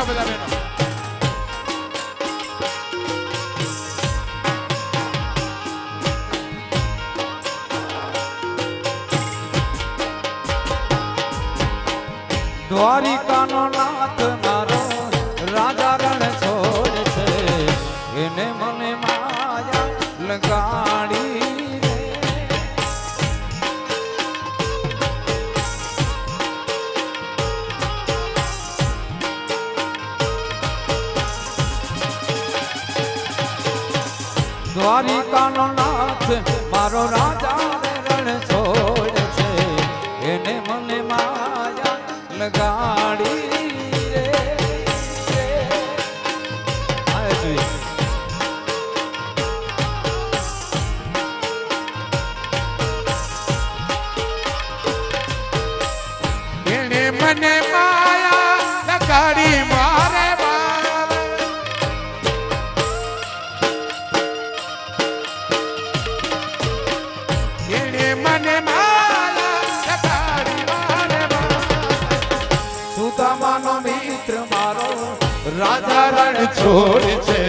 જાઓ બધા બહેનો. દ્વારિકાનો નાથ મારો રાજા રણ છોડ છે એને મને માયા લગાડી રે. દ્વારિકાનો નાથ મારો રાજા રણ છોડ છે એને મને માયા લગાડી રે. એને મને માયા લગાડી મારે એને મને માયા લગાડી મારે સુદામાનો મિત્ર મારો રાજા રણ છોડ છે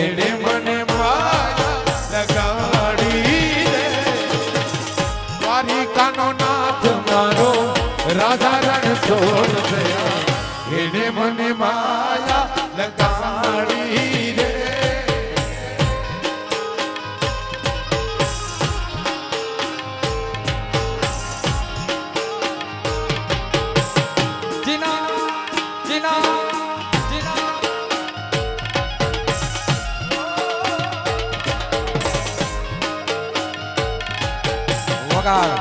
એને મને માયા લગાડી રે. દ્વારિકાનો નાથ મારો રાજા રણ છોડ છે એને મને માયા લગાડી રે. જીના જીના જીના વગાડ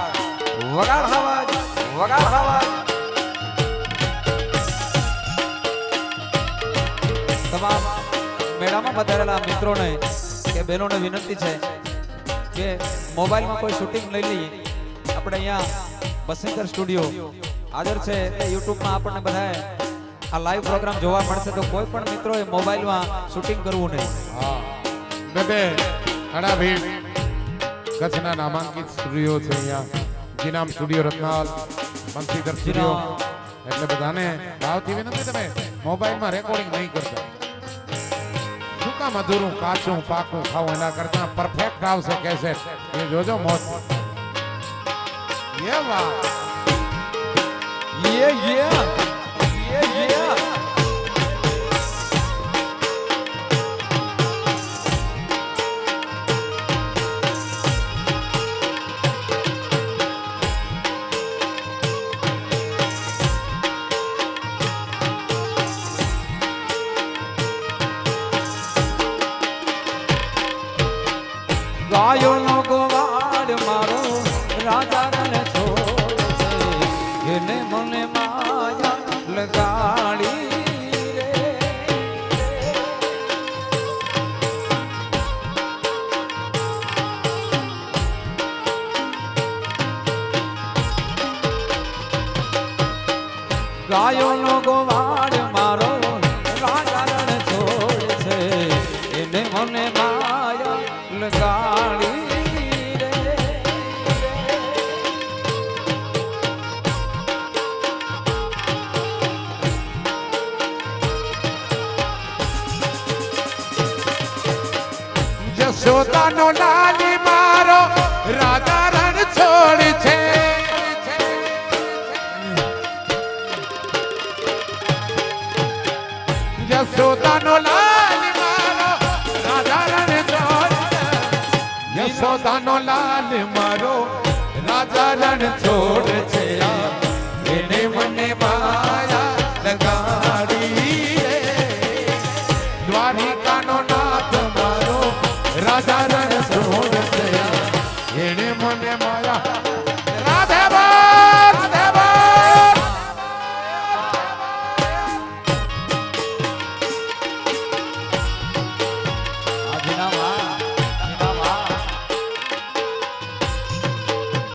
વગાડ હવાજ વગાડ હવાજ. તમામ મેળામાં પધારેલા મિત્રોને કે બહેનોને વિનંતી છે કે મોબાઈલમાં કોઈ શૂટિંગ લઈ લઈએ. આપણે અહીંયા બસંતર સ્ટુડિયો હાજર છે એ યુટ્યુબમાં આપણને બધાએ આ લાઈવ પ્રોગ્રામ જોવા મળશે તો કોઈ પણ મિત્રોએ મોબાઈલમાં શૂટિંગ કરવું નહીં. હા બે ઘણા ભીડ કચ્છના નામાંકિત સ્ટુડિયો છે અહીંયા. જીનામ સ્ટુડિયો રત્નાલ બંસીધર સ્ટુડિયો. એટલે બધાને ભાવથી વિનંતી તમે મોબાઈલમાં રેકોર્ડિંગ નહીં કરતા. શું કામ અધૂરું કાચું પાકું ખાવું એના કરતા પરફેક્ટ આવશે કેસેટ એ જોજો મોત. ये बात ये ગાયોનો ગોવાળ મારો રાજા રણ છોડ છે એને મને માયા લગાડી રે. ગાયોનો ગોવાળ મારો રાજા રણ છોડ છે એને મને માયા લગાડી રે. જશોદાનો લાલી મારો રાજા રણ છોડ છે. જશોદાનો લાલી મારો રાજા રણ છોડ છે. યશોદાનો લાલ મારો રાજા રણ છોડ છે એને મને માયા લગાડી રે. દ્વારિકાનો નાથ મારો રાજા